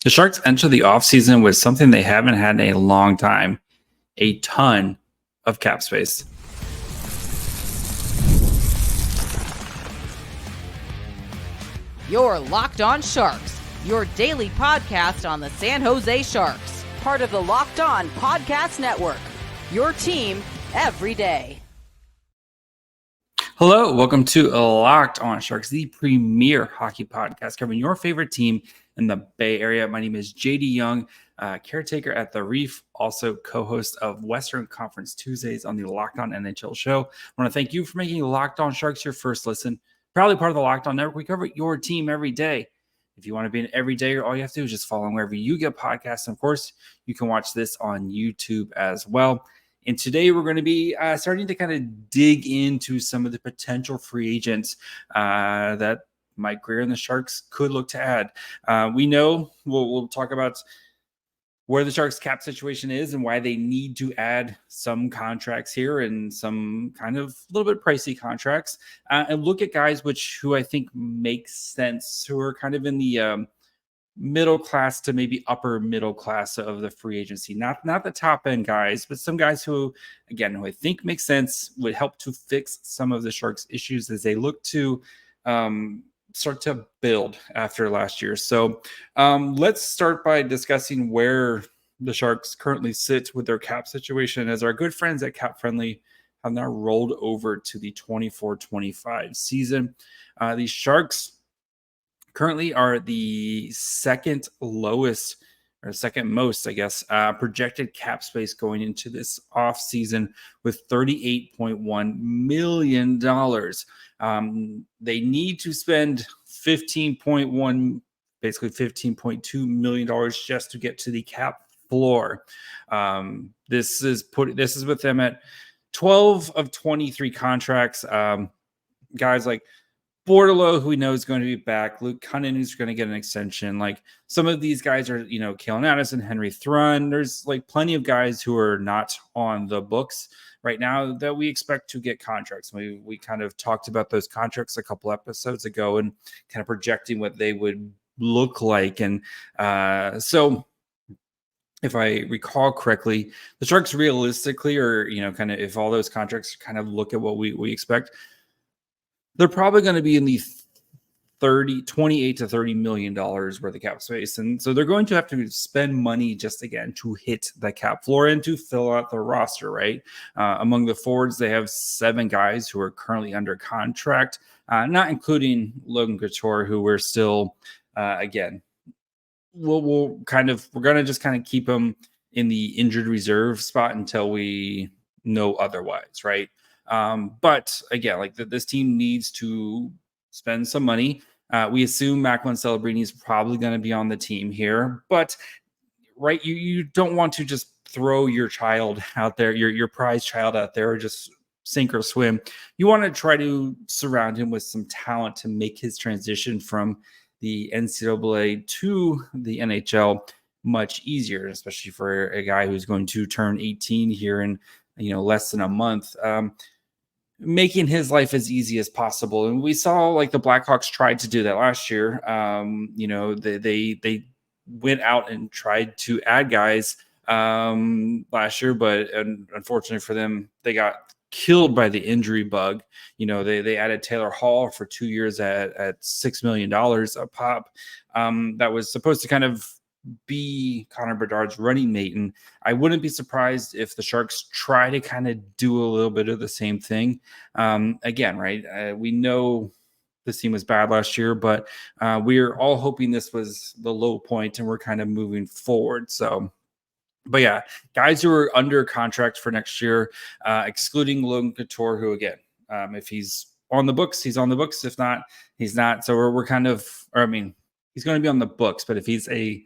The Sharks enter the offseason with something they haven't had in a long time, a ton of cap space. You're Locked On Sharks, your daily podcast on the San Jose Sharks, part of the Locked On Podcast Network, your team every day. Hello, welcome to Locked On Sharks, the premier hockey podcast covering your favorite team in the Bay Area. My name is JD Young, caretaker at The Reef, also co-host of Western Conference Tuesdays on the Locked On NHL show. I want to thank you for making Locked On Sharks your first listen. Proudly part of the Locked On Network, we cover your team every day. If you want to be an everydayer, all you have to do is just follow wherever you get podcasts. And of course, you can watch this on YouTube as well. And today we're going to be starting to kind of dig into some of the potential free agents that Mike Grier and the Sharks could look to add. We know we'll talk about where the Sharks cap situation is and why they need to add some contracts here and some kind of a little bit pricey contracts, and look at guys who I think make sense, who are kind of in the middle class to maybe upper middle class of the free agency, not the top end guys, but some guys who I think make sense, would help to fix some of the Sharks issues as they look to start to build after last year. So let's start by discussing where the Sharks currently sit with their cap situation, as our good friends at Cap Friendly have now rolled over to the 24-25 season. The Sharks currently are the second lowest, or second most, I guess, projected cap space going into this offseason with $38.1 million. They need to spend $15.2 million just to get to the cap floor. This is with them at 12 of 23 contracts. Guys like Bordelot, who we know is going to be back, Luke Cunnin, who's going to get an extension. Like, some of these guys are, Kalen Addison, Henry Thrun. There's like plenty of guys who are not on the books right now that we expect to get contracts. We kind of talked about those contracts a couple episodes ago and kind of projecting what they would look like. And so if I recall correctly, the Sharks realistically, or, kind of if all those contracts kind of look at what we expect, they're probably going to be in the $28 to $30 million worth of cap space. And so they're going to have to spend money just again to hit the cap floor and to fill out the roster, right? Among the forwards, they have 7 guys who are currently under contract, not including Logan Couture, who we're still, we're going to just kind of keep him in the injured reserve spot until we know otherwise, right? But again, this team needs to spend some money. We assume Macklin Celebrini is probably going to be on the team here, but right, you don't want to just throw your child out there, your prize child out there, or just sink or swim. You want to try to surround him with some talent to make his transition from the NCAA to the NHL much easier, especially for a guy who's going to turn 18 here in less than a month. Making his life as easy as possible. And we saw the Blackhawks tried to do that last year. They went out and tried to add guys last year, but unfortunately for them, they got killed by the injury bug. They added Taylor Hall for 2 years at $6 million a pop. That was supposed to kind of be Connor Bedard's running mate, and I wouldn't be surprised if the Sharks try to kind of do a little bit of the same thing again, right? We know this team was bad last year, but we're all hoping this was the low point and we're kind of moving forward. So, but yeah, guys who are under contract for next year, excluding Logan Couture, who again, if he's on the books, he's on the books. If not, he's not. So we're kind of, he's going to be on the books, but if he's a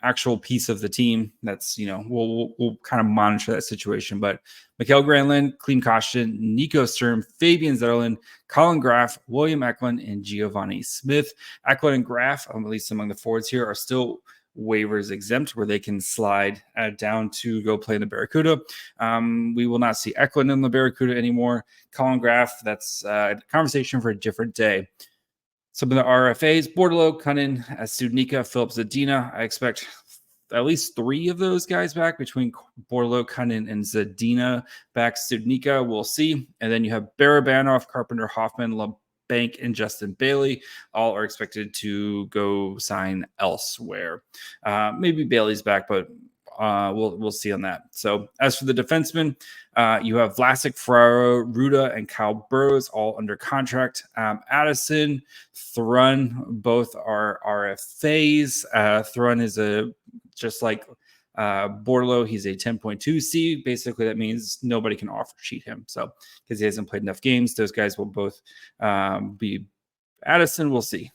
actual piece of the team, that's, we'll kind of monitor that situation. But Mikael Granlund, Klim Kostin, Nico Sturm, Fabian Zetterlund, Colin Graf, William Eklund, and Giovanni Smith. Eklund and Graf, at least among the forwards here, are still waivers exempt, where they can slide down to go play in the Barracuda. We will not see Eklund in the Barracuda anymore. Colin Graf, that's a conversation for a different day. Some of the RFAs: Bordeleau, Cunnin, Studnicka, Phillips, Zadina. I expect at least 3 of those guys back between Bordeleau, Cunnin, and Zadina. Back Studnicka, we'll see. And then you have Barabanov, Carpenter, Hoffman, LeBanc, and Justin Bailey. All are expected to go sign elsewhere. Maybe Bailey's back, but we'll see on that. So as for the defensemen, you have Vlasic, Ferraro, Ruda, and Kyle Burrows all under contract. Addison, Thrun, both are RFAs. Thrun is just like Bordeleau, he's a 10.2C. Basically, that means nobody can offer sheet him. So because he hasn't played enough games, those guys will both be Addison. We'll see.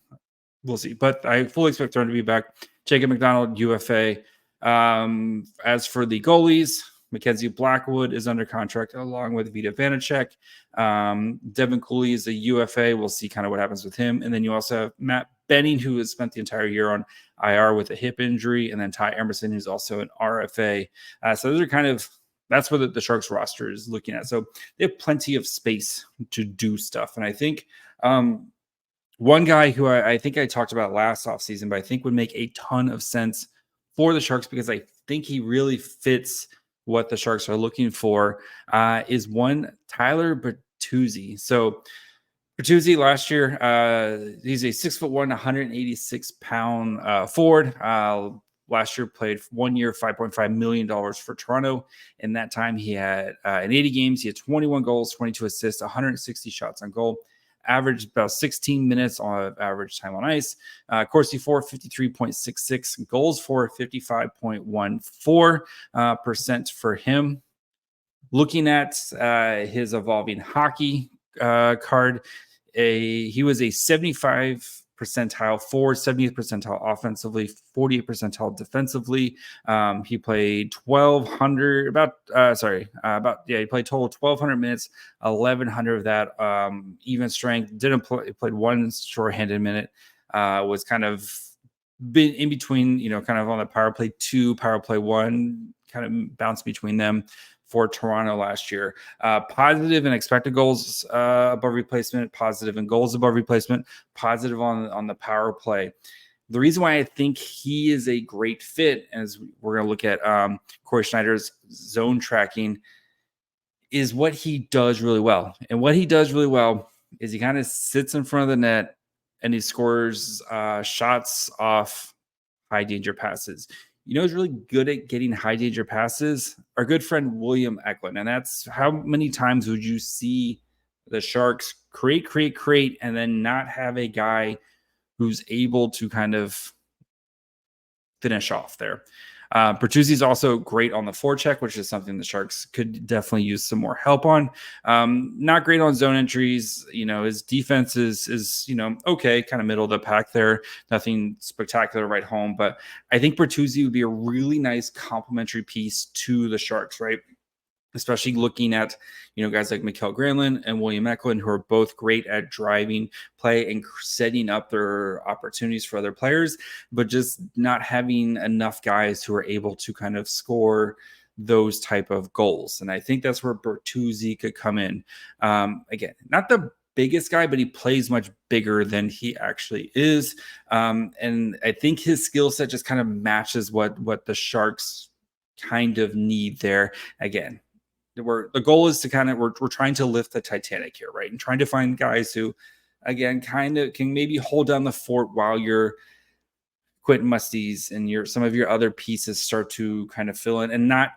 But I fully expect Thrun to be back. Jacob McDonald, UFA. As for the goalies, Mackenzie Blackwood is under contract along with Vita Vanacek. Devin Cooley is a UFA. We'll see kind of what happens with him. And then you also have Matt Benning, who has spent the entire year on IR with a hip injury. And then Ty Emerson, who's also an RFA. So those are that's what the Sharks roster is looking at. So they have plenty of space to do stuff. And I think one guy who I think I talked about last offseason, but I think would make a ton of sense for the Sharks, because I think he really fits what the Sharks are looking for, is one Tyler Bertuzzi. So Bertuzzi last year, he's a 6'1", 186-pound forward. Last year played 1 year, $5.5 million for Toronto. In that time, he had in 80 games, he had 21 goals, 22 assists, 160 shots on goal. Averaged about 16 minutes on average time on ice. Corsi for 53.66, goals for 55.14% for him. Looking at his evolving hockey card, he was a 75 percentile forward, 70th percentile offensively, 48th percentile defensively. He played 1,200, he played total 1,200 minutes, 1,100 of that even strength. Played one shorthanded minute, was kind of been in between, kind of on the power play 2, power play 1, kind of bounced between them for Toronto last year. Positive in expected goals above replacement, positive in goals above replacement, positive on the power play. The reason why I think he is a great fit, as we're going to look at Corey Schneider's zone tracking, is what he does really well. And what he does really well is he kind of sits in front of the net and he scores shots off high danger passes. Who's really good at getting high danger passes? Our good friend William Eklund. And that's how many times would you see the Sharks create, and then not have a guy who's able to kind of finish off there. Bertuzzi is also great on the forecheck, which is something the Sharks could definitely use some more help on. Not great on zone entries. His defense is okay, kind of middle of the pack there. Nothing spectacular right home, but I think Bertuzzi would be a really nice complementary piece to the Sharks, right? Especially looking at, guys like Mikael Granlund and William Eklund, who are both great at driving play and setting up their opportunities for other players, but just not having enough guys who are able to kind of score those type of goals. And I think that's where Bertuzzi could come in. Again, not the biggest guy, but he plays much bigger than he actually is. And I think his skill set just kind of matches what the Sharks kind of need there. Again, the goal is to we're trying to lift the Titanic here, right? And trying to find guys who, again, kind of can maybe hold down the fort while your Quentin Musti's and some of your other pieces start to kind of fill in and not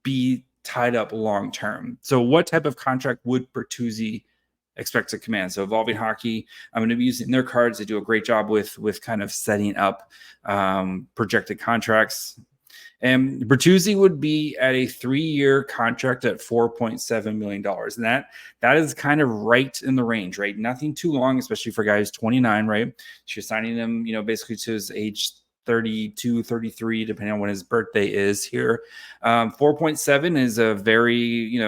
be tied up long term. So what type of contract would Bertuzzi expect to command? So Evolving Hockey, I'm going to be using their cards. They do a great job with kind of setting up projected contracts. And Bertuzzi would be at a 3-year contract at $4.7 million. And that is kind of right in the range, right? Nothing too long, especially for guys 29, right? She's signing him, basically to his age 32, 33, depending on when his birthday is here. 4.7 is a very,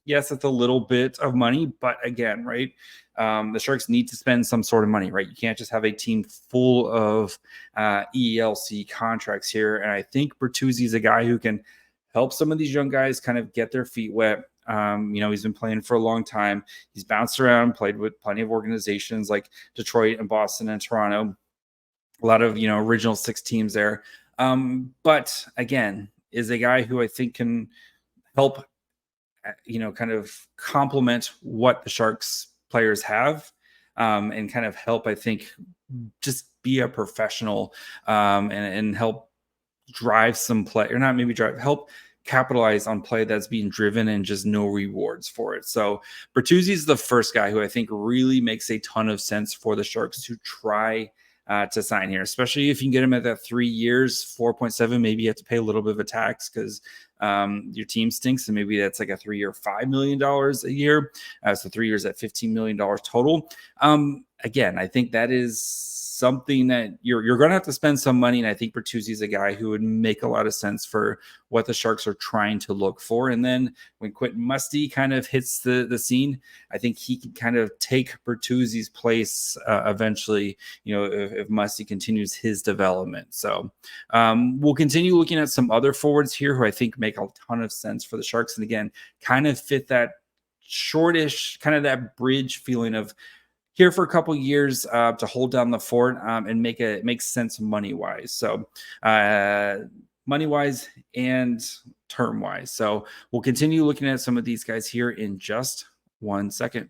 yes, it's a little bit of money, but again, right? The Sharks need to spend some sort of money, right? You can't just have a team full of ELC contracts here. And I think Bertuzzi is a guy who can help some of these young guys kind of get their feet wet, He's been playing for a long time. He's bounced around, played with plenty of organizations like Detroit and Boston and Toronto. A lot of, original six teams there. But again, is a guy who I think can help, kind of complement what the Sharks players have, and kind of help, I think, just be a professional, and help drive some play, or not maybe drive, help capitalize on play that's being driven and just no rewards for it. So Bertuzzi is the first guy who I think really makes a ton of sense for the Sharks to try to sign here, especially if you can get him at that 3 years, 4.7. Maybe you have to pay a little bit of a tax because your team stinks, and maybe that's like a 3 year, $5 million a year. So 3 years at $15 million total. Again, I think that is something that you're going to have to spend some money. And I think Bertuzzi is a guy who would make a lot of sense for what the Sharks are trying to look for. And then when Quentin Musty kind of hits the scene, I think he can kind of take Bertuzzi's place eventually, if Musty continues his development. So we'll continue looking at some other forwards here who I think make a ton of sense for the Sharks. And again, kind of fit that shortish, kind of that bridge feeling of here for a couple years to hold down the fort and make sense money-wise. So money-wise and term-wise. So we'll continue looking at some of these guys here in just 1 second.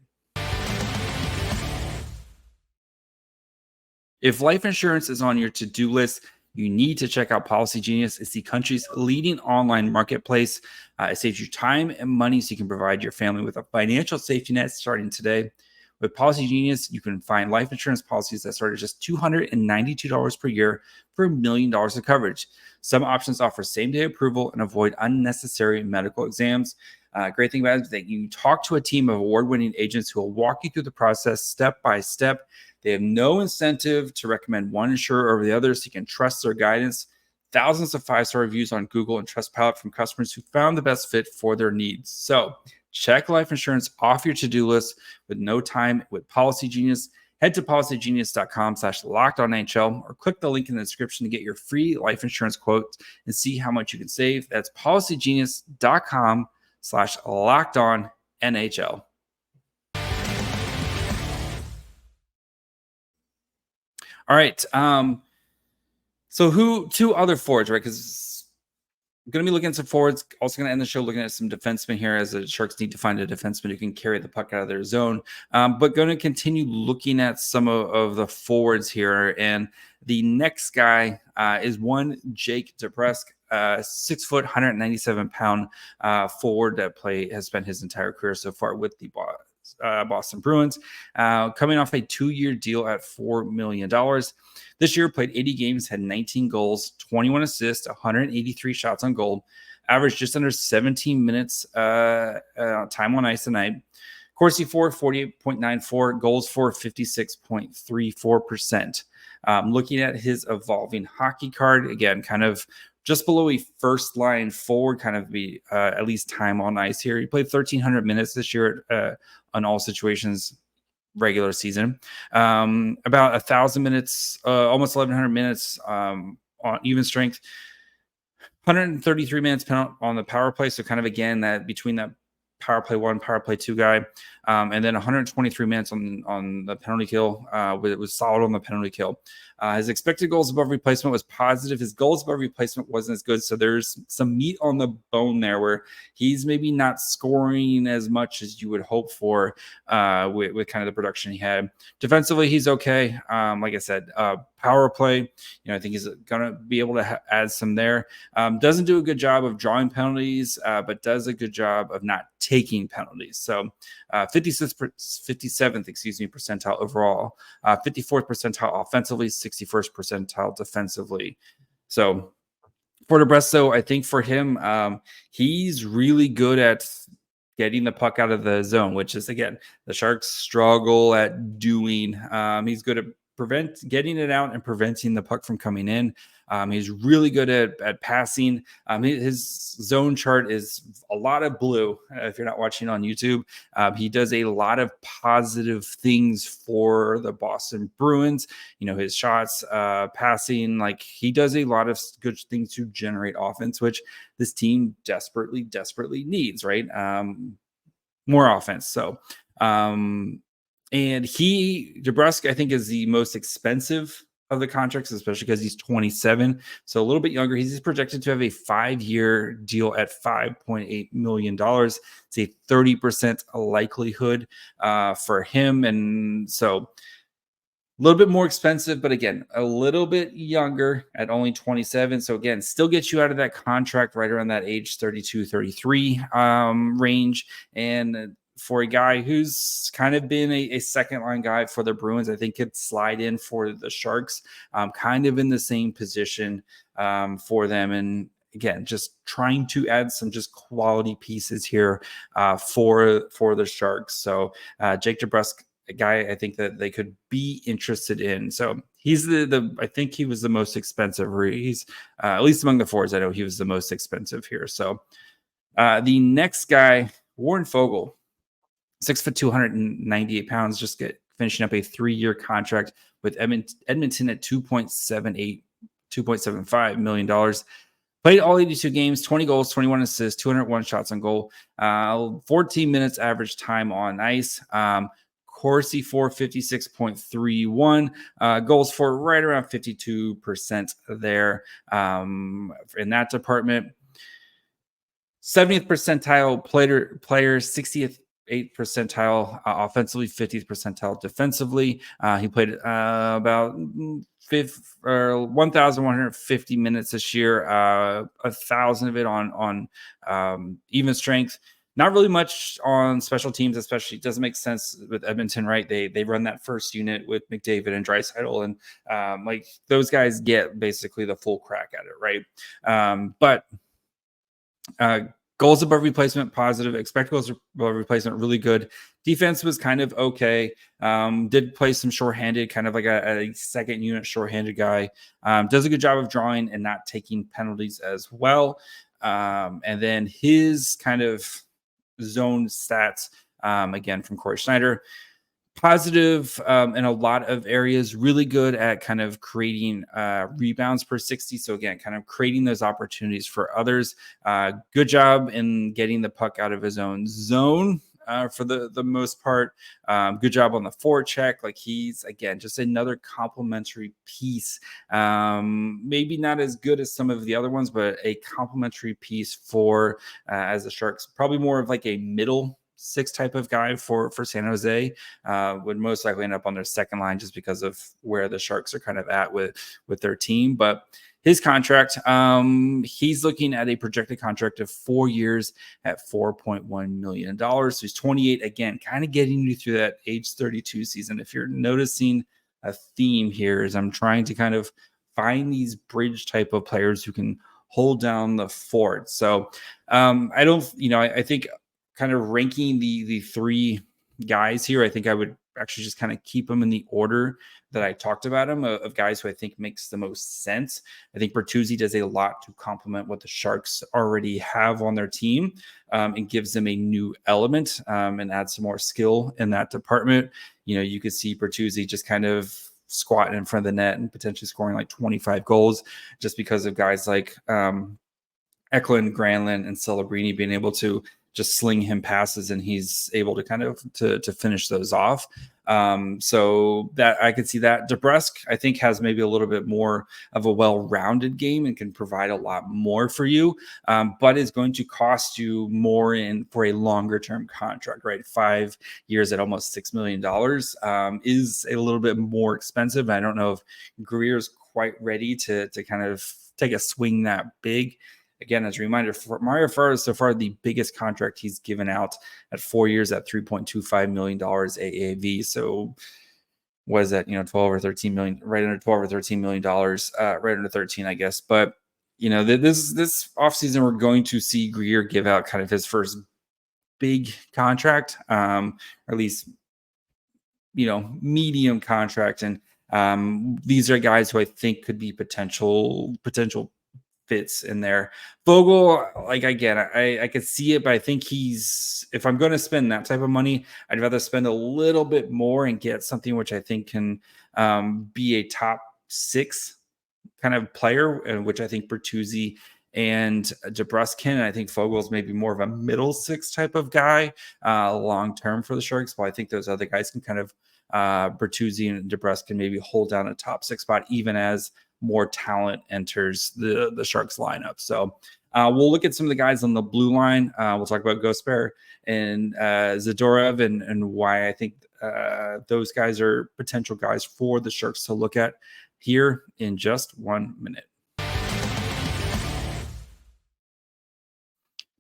If life insurance is on your to-do list, you need to check out Policy Genius. It's the country's leading online marketplace. It saves you time and money so you can provide your family with a financial safety net starting today. With Policy Genius, you can find life insurance policies that start at just $292 per year for $1 million of coverage. Some options offer same-day approval and avoid unnecessary medical exams. Great thing about it is that you talk to a team of award-winning agents who will walk you through the process step by step. They have no incentive to recommend one insurer over the other, so you can trust their guidance. Thousands of 5-star reviews on Google and Trustpilot from customers who found the best fit for their needs. So check life insurance off your to-do list with no time with Policy Genius. Head to policygenius.com/lockedonnhl or click the link in the description to get your free life insurance quote and see how much you can save. That's policygenius.com/lockedonnhl. All right. So two other forwards, right? Because I'm going to be looking at some forwards. Also going to end the show looking at some defensemen here, as the Sharks need to find a defenseman who can carry the puck out of their zone. But going to continue looking at some of the forwards here. And the next guy is one Jake DeBrusk, 6 foot, 197 pound forward that has spent his entire career so far with the Boston Bruins, coming off a 2-year deal at $4 million. This year, played 80 games, had 19 goals, 21 assists, 183 shots on goal, averaged just under 17 minutes time on ice a night. Corsi for 48.94, goals for 56.34%. Looking at his evolving hockey card, again, kind of just below a first line forward, kind of be at least time on ice here. He played 1,300 minutes this year on all situations regular season. About 1,000 minutes, almost 1,100 minutes on even strength. 133 minutes on the power play. So kind of, again, that between that power play 1, power play 2 guy. And then 123 minutes on the penalty kill. It was solid on the penalty kill. His expected goals above replacement was positive. His goals above replacement wasn't as good. So there's some meat on the bone there where he's maybe not scoring as much as you would hope for with kind of the production he had. Defensively, he's okay. Like I said, power play, I think he's going to be able to add some there. Doesn't do a good job of drawing penalties, but does a good job of not taking penalties. So 57th percentile overall, 54th percentile offensively, 61st percentile defensively. So for DeBrusk, though, I think for him, he's really good at getting the puck out of the zone, which is, again, the Sharks struggle at doing. He's good at getting it out and preventing the puck from coming in. He's really good at passing. His zone chart is a lot of blue. If you're not watching on YouTube, he does a lot of positive things for the Boston Bruins. His shots, passing, like he does a lot of good things to generate offense, which this team desperately needs, right? more offense. So, and DeBrusk, I think, is the most expensive of the contracts, especially because he's 27. So a little bit younger. He's projected to have a 5-year deal at $5.8 million. It's a 30% likelihood for him. And so a little bit more expensive, but again, a little bit younger at only 27. So again, still gets you out of that contract right around that age 32, 33 range. And for a guy who's kind of been a second line guy for the Bruins, I think could slide in for the Sharks, kind of in the same position for them. And again, just trying to add some just quality pieces here for the Sharks. So Jake DeBrusk, a guy I think that they could be interested in. So he's the I think he was the most expensive. He's at least among the forwards, I know he was the most expensive here. So the next guy, Warren Foegele, 6 foot 298 pounds, just finishing up a 3-year contract with Edmonton at $2.75 million. Played all 82 games, 20 goals, 21 assists, 201 shots on goal, 14 minutes average time on ice. Corsi for 56.31, goals for right around 52% there in that department. 70th percentile player, 60th 8th percentile offensively, 50th percentile defensively. He played about 1,150 minutes this year, 1,000 of it on even strength. Not really much on special teams, especially. It doesn't make sense with Edmonton, right? They run that first unit with McDavid and Draisaitl, and like those guys get basically the full crack at it, right? But goals above replacement, positive. Expected goals above replacement, really good. Defense was kind of okay. Did play some shorthanded, kind of like a second unit shorthanded guy. Does a good job of drawing and not taking penalties as well. And then his kind of zone stats, again, from Corey Schneider, positive in a lot of areas, really good at kind of creating rebounds per 60. So again, kind of creating those opportunities for others. Good job in getting the puck out of his own zone for the most part. Good job on the forecheck. Like he's, again, just another complementary piece. Maybe not as good as some of the other ones, but a complementary piece for as the Sharks, probably more of like a middle 6 type of guy for San Jose. Would most likely end up on their second line just because of where the Sharks are kind of at with their team. But his contract, he's looking at a projected contract of 4 years at $4.1 million. So he's 28, again, kind of getting you through that age 32 season. If you're noticing a theme here, is I'm trying to kind of find these bridge type of players who can hold down the fort. So I don't, I think kind of ranking the 3 guys here, I think I would actually just kind of keep them in the order that I talked about them of guys who I think makes the most sense. I think Bertuzzi does a lot to complement what the Sharks already have on their team, and gives them a new element and adds some more skill in that department. You could see Bertuzzi just kind of squatting in front of the net and potentially scoring like 25 goals just because of guys like Eklund, Granlund, and Celebrini being able to just sling him passes, and he's able to kind of to finish those off. So that I could see that. DeBrusk, I think, has maybe a little bit more of a well-rounded game and can provide a lot more for you, but is going to cost you more for a longer-term contract, right? 5 years at almost $6 million is a little bit more expensive. I don't know if Grier is quite ready to kind of take a swing that big. Again, as a reminder, for Mario Ferraro is so far the biggest contract he's given out at 4 years at $3.25 million AAV. So what is that, 12 or 13 million, right under 12 or $13 million, right under 13, I guess. But, this offseason, we're going to see Grier give out kind of his first big contract, or at least, medium contract. And these are guys who I think could be potential fits in there. Foegele, like, again, I could see it, but I think if I'm going to spend that type of money, I'd rather spend a little bit more and get something which I think can be a top 6 kind of player, which I think Bertuzzi and DeBrusk. And I think Fogel's maybe more of a middle six type of guy long term for the Sharks. But I think those other guys can kind of Bertuzzi and DeBrusk can maybe hold down a top six spot even as more talent enters the Sharks lineup. So we'll look at some of the guys on the blue line. We'll talk about Gostisbehere and Zadorov and why I think those guys are potential guys for the Sharks to look at here in just 1 minute.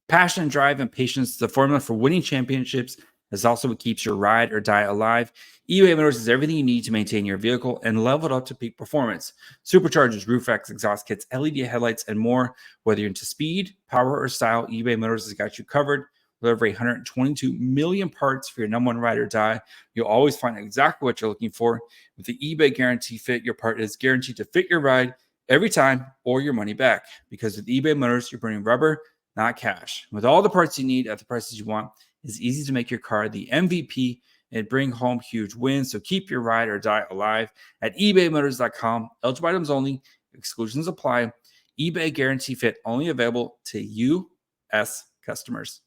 Passion, drive, and patience, the formula for winning championships, is also what keeps your ride or die alive. eBay Motors is everything you need to maintain your vehicle and level it up to peak performance. Superchargers, roof racks, exhaust kits, LED headlights, and more. Whether you're into speed, power, or style, eBay Motors has got you covered. With over 122 million parts for your number one ride or die, you'll always find exactly what you're looking for. With the eBay Guarantee Fit, your part is guaranteed to fit your ride every time or your money back. Because with eBay Motors, you're burning rubber, not cash. With all the parts you need at the prices you want, it's easy to make your car the MVP and bring home huge wins. So keep your ride or die alive at ebaymotors.com. Eligible items only. Exclusions apply. eBay Guarantee Fit only available to U.S. customers.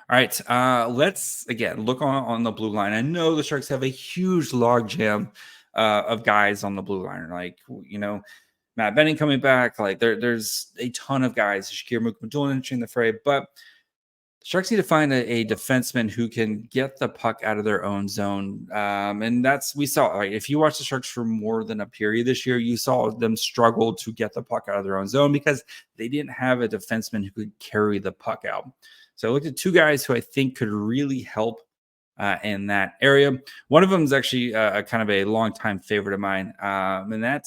All right, let's, again, look on the blue line. I know the Sharks have a huge logjam of guys on the blue line. Like, Matt Benning coming back. Like, there's a ton of guys. Shakir Mukhamadullin entering the fray. But the Sharks need to find a defenseman who can get the puck out of their own zone. And we saw, like, if you watch the Sharks for more than a period this year, you saw them struggle to get the puck out of their own zone because they didn't have a defenseman who could carry the puck out. So I looked at two guys who I think could really help in that area. One of them is actually a kind of a longtime favorite of mine, and that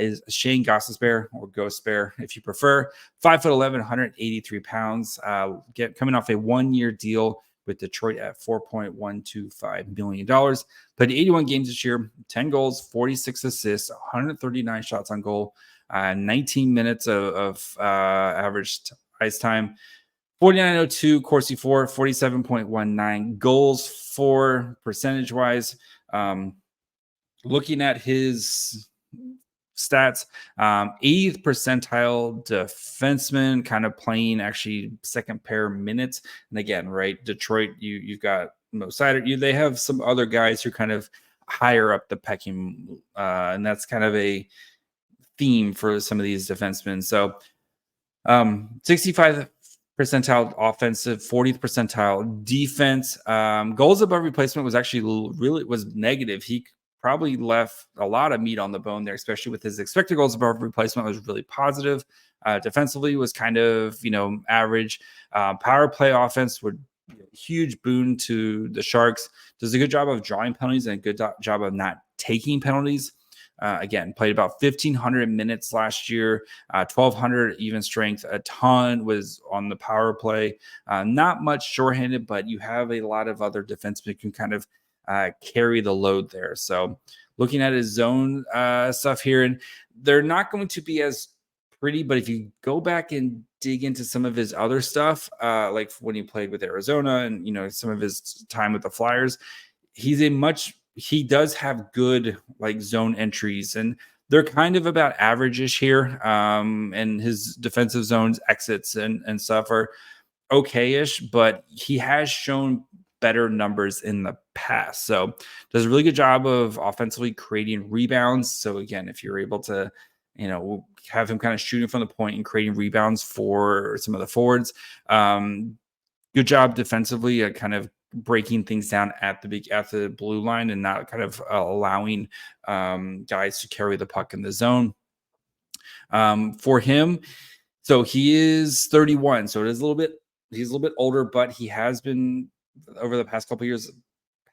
is Shayne Gostisbehere, or Gostisbehere, if you prefer. 5'11", 183 pounds, coming off a 1-year deal with Detroit at $4.125 million. Played 81 games this year, 10 goals, 46 assists, 139 shots on goal, 19 minutes of average ice time. 49.02 Corsi for 47.19 goals for percentage-wise. Looking at his stats, 80th percentile defenseman, kind of playing actually second pair minutes. And again, right, Detroit, you've got Mo Seider. They have some other guys who kind of higher up the pecking, and that's kind of a theme for some of these defensemen. So 65 percentile offensive, 40th percentile defense. Goals above replacement was actually really negative. He probably left a lot of meat on the bone there, especially with his expected goals above replacement was really positive. Defensively was kind of, average. Power play offense would be a huge boon to the Sharks. Does a good job of drawing penalties and a good job of not taking penalties. Again, played about 1,500 minutes last year, 1,200 even strength. A ton was on the power play. Not much shorthanded, but you have a lot of other defensemen who can kind of carry the load there. So looking at his zone stuff here, and they're not going to be as pretty, but if you go back and dig into some of his other stuff, like when he played with Arizona and, some of his time with the Flyers, he does have good like zone entries, and they're kind of about average-ish here. And his defensive zones exits and stuff are okay-ish, but he has shown better numbers in the past. So does a really good job of offensively creating rebounds. So again, if you're able to, have him kind of shooting from the point and creating rebounds for some of the forwards, good job defensively at kind of breaking things down at the blue line and not kind of allowing guys to carry the puck in the zone. For him, so he is 31, so he's a little bit older, but he has been over the past couple of years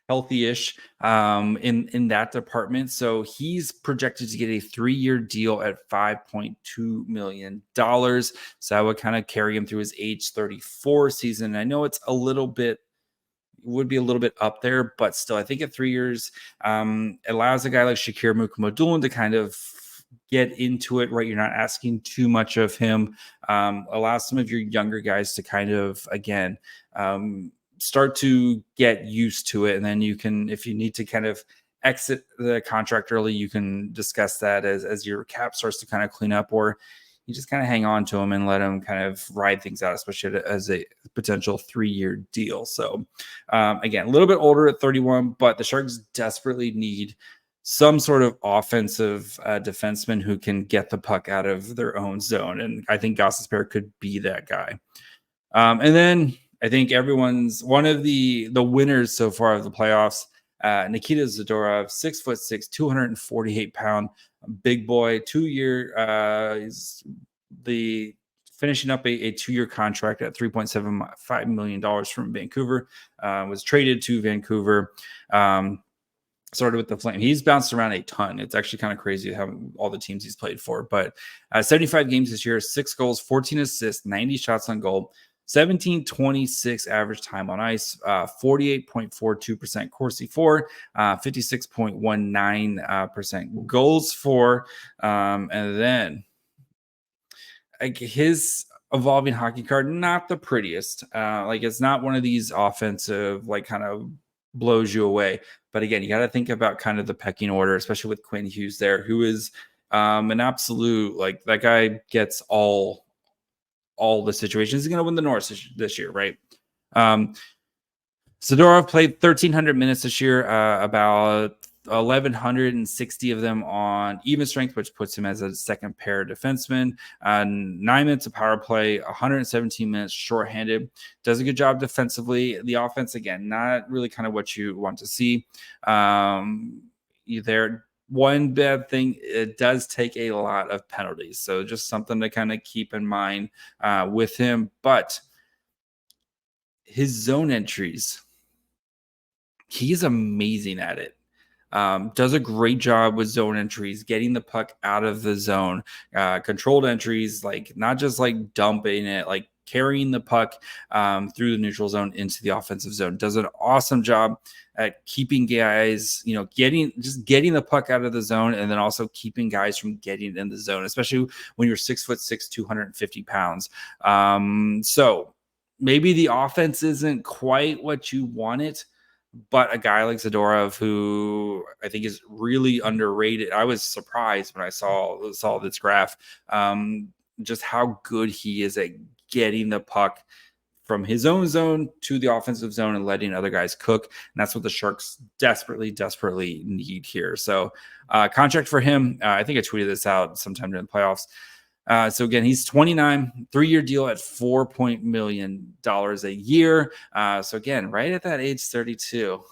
healthy-ish in that department. So he's projected to get a 3-year deal at $5.2 million. So that would kind of carry him through his age 34 season. I know it's would be a little bit up there, but still, I think at 3 years, allows a guy like Shakir Mukhamadullin to kind of get into it, right? You're not asking too much of him. Allows some of your younger guys to kind of, again, start to get used to it. And then you can, if you need to kind of exit the contract early, you can discuss that as your cap starts to kind of clean up, or you just kind of hang on to him and let him kind of ride things out, especially as a potential 3-year deal. So again, a little bit older at 31, but the Sharks desperately need some sort of offensive defenseman who can get the puck out of their own zone. And I think Gostisbehere could be that guy. And then I think everyone's one of the winners so far of the playoffs, Nikita Zadorov, 6'6", 248-pound big boy, 2-year. He's finishing up a 2-year contract at $3.75 million from Vancouver. Was traded to Vancouver. Started with the Flame. He's bounced around a ton. It's actually kind of crazy how all the teams he's played for. But 75 games this year, 6 goals, 14 assists, 90 shots on goal, 17.26 average time on ice, 48.42% Corsi for, 56.19% goals for, and then his evolving hockey card, not the prettiest. It's not one of these offensive, kind of blows you away. But again, you got to think about kind of the pecking order, especially with Quinn Hughes there, who is an absolute, that guy gets all the situations. He's going to win the Norris this year, right? Zadorov played 1,300 minutes this year, about 1,160 of them on even strength, which puts him as a second pair defenseman. 9 minutes of power play, 117 minutes shorthanded. Does a good job defensively. The offense, again, not really kind of what you want to see. One bad thing, it does take a lot of penalties. So just something to kind of keep in mind with him. But his zone entries, he's amazing at it. Does a great job with zone entries, getting the puck out of the zone, controlled entries, not just dumping it, carrying the puck through the neutral zone into the offensive zone. Does an awesome job at keeping guys, getting the puck out of the zone, and then also keeping guys from getting in the zone, especially when you're 6'6", 250 pounds. So maybe the offense isn't quite what you want it, but a guy like Zadorov, who I think is really underrated. I was surprised when I saw this graph, just how good he is at getting the puck from his own zone to the offensive zone and letting other guys cook. And that's what the Sharks desperately need here. So contract for him, I think I tweeted this out sometime during the playoffs. So again, he's 29, 3-year deal at $4 million a year. So again, right at that age 32,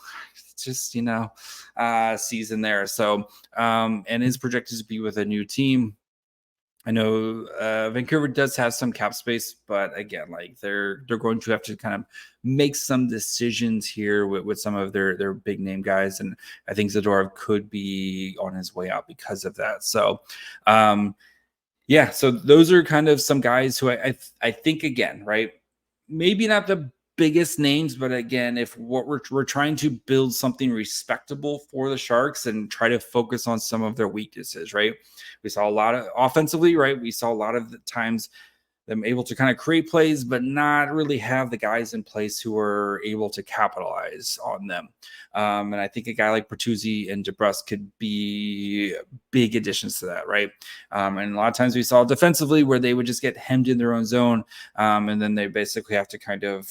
just, season there. So, and is projected to be with a new team. I know Vancouver does have some cap space, but again, they're going to have to kind of make some decisions here with some of their big name guys. And I think Zadorov could be on his way out because of that. So, yeah, so those are kind of some guys who I think, again, right, maybe not the biggest names, but again, if what we're trying to build something respectable for the Sharks and try to focus on some of their weaknesses, right? We saw a lot of offensively, right? We saw a lot of the times them able to kind of create plays, but not really have the guys in place who are able to capitalize on them. And I think a guy like Bertuzzi and DeBrusk could be big additions to that, right? And a lot of times we saw defensively where they would just get hemmed in their own zone, and then they basically have to kind of,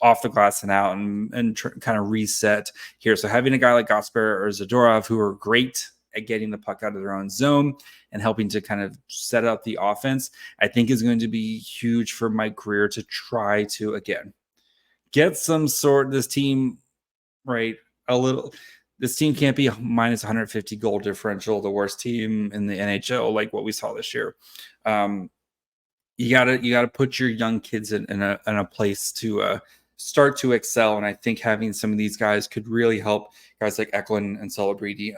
off the glass and out and kind of reset here. So having a guy like Gostisbehere or Zadorov who are great at getting the puck out of their own zone and helping to kind of set up the offense, I think is going to be huge for Mike Grier to try to, again, get some sort of this team, right? This team can't be a minus 150 goal differential, the worst team in the NHL, like what we saw this year. You gotta put your young kids in a place to start to excel. And I think having some of these guys could really help guys like Eklund and Celebrity,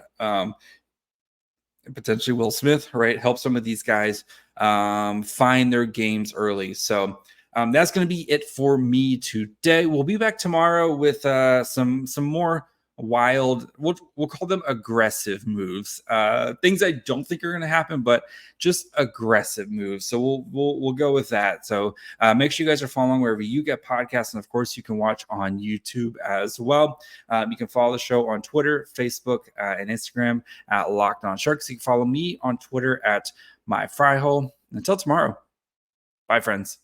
potentially Will Smith, right? Help some of these guys find their games early. So that's going to be it for me today. We'll be back tomorrow with some more wild, we'll call them aggressive moves, things I don't think are going to happen, but just aggressive moves. So we'll go with that. So make sure you guys are following wherever you get podcasts, and of course you can watch on YouTube as well. You can follow the show on Twitter, Facebook, and Instagram at Locked On Sharks. You can follow me on Twitter at MyFryhole. Until tomorrow, bye friends.